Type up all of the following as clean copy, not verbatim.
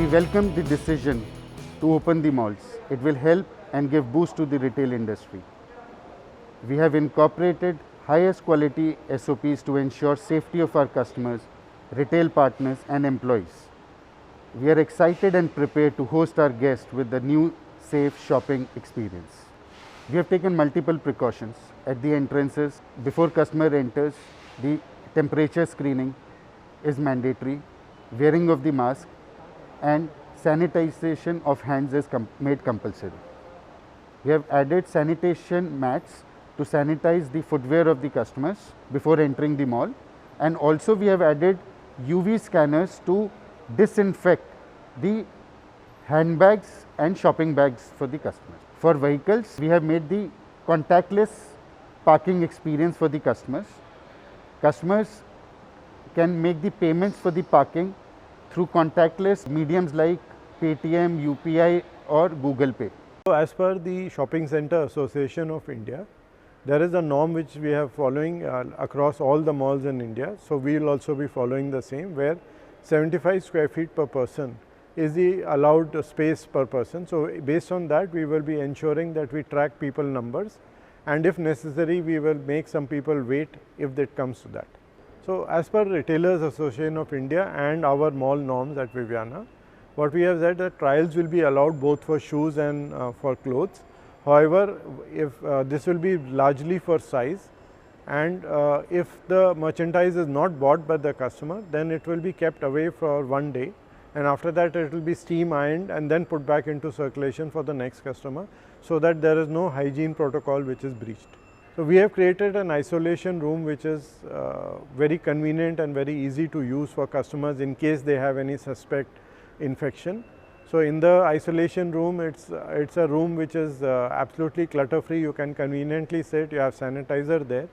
We welcome the decision to open the malls. It will help and give boost to the retail industry. We have incorporated highest quality SOPs to ensure safety of our customers, retail partners and employees. We are excited and prepared to host our guests with the new safe shopping experience. We have taken multiple precautions at the entrances. Before customer enters, the temperature screening is mandatory, wearing of the mask and sanitization of hands is made compulsory. We have added sanitation mats to sanitize the footwear of the customers before entering the mall, and also we have added UV scanners to disinfect the handbags and shopping bags for the customers. For vehicles, we have made the contactless parking experience for the customers. Customers can make the payments for the parking through contactless mediums like Paytm, UPI or Google Pay. So as per the Shopping Center Association of India, there is a norm which we are following across all the malls in India. So we will also be following the same, where 75 square feet per person is the allowed space per person. So based on that, we will be ensuring that we track people numbers, and if necessary, we will make some people wait if it comes to that. So as per Retailers Association of India and our mall norms at Viviana, what we have said that trials will be allowed both for shoes and for clothes. However, if this will be largely for size, and if the merchandise is not bought by the customer, then it will be kept away for one day, and after that it will be steam ironed and then put back into circulation for the next customer, so that there is no hygiene protocol which is breached. So we have created an isolation room which is very convenient and very easy to use for customers in case they have any suspect infection. So in the isolation room, it's a room which is absolutely clutter free. You can conveniently sit, you have sanitizer there.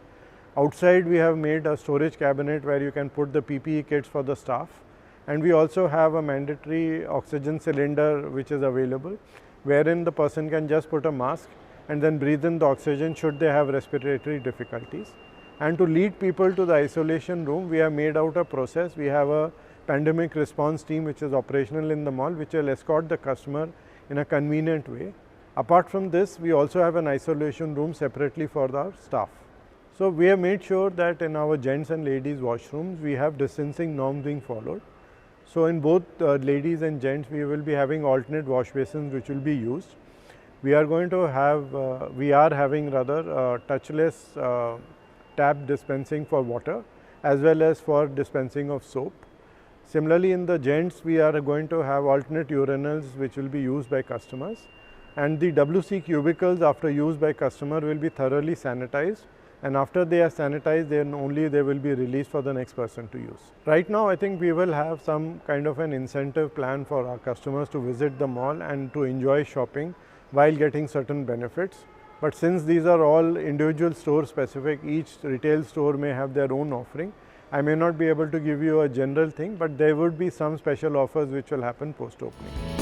Outside we have made a storage cabinet where you can put the PPE kits for the staff, and we also have a mandatory oxygen cylinder which is available, wherein the person can just put a mask and then breathe in the oxygen should they have respiratory difficulties. And to lead people to the isolation room, we have made out a process. We have a pandemic response team which is operational in the mall, which will escort the customer in a convenient way. Apart from this, we also have an isolation room separately for our staff. So we have made sure that in our gents and ladies washrooms, we have distancing norms being followed. So in both ladies and gents, we will be having alternate wash basins which will be used. We are going to have, touchless tap dispensing for water as well as for dispensing of soap. Similarly, in the gents, we are going to have alternate urinals which will be used by customers, and the WC cubicles after use by customer will be thoroughly sanitized, and after they are sanitized, then only they will be released for the next person to use. Right now, I think we will have some kind of an incentive plan for our customers to visit the mall and to enjoy shopping while getting certain benefits. But since these are all individual store specific, each retail store may have their own offering. I may not be able to give you a general thing, but there would be some special offers which will happen post opening.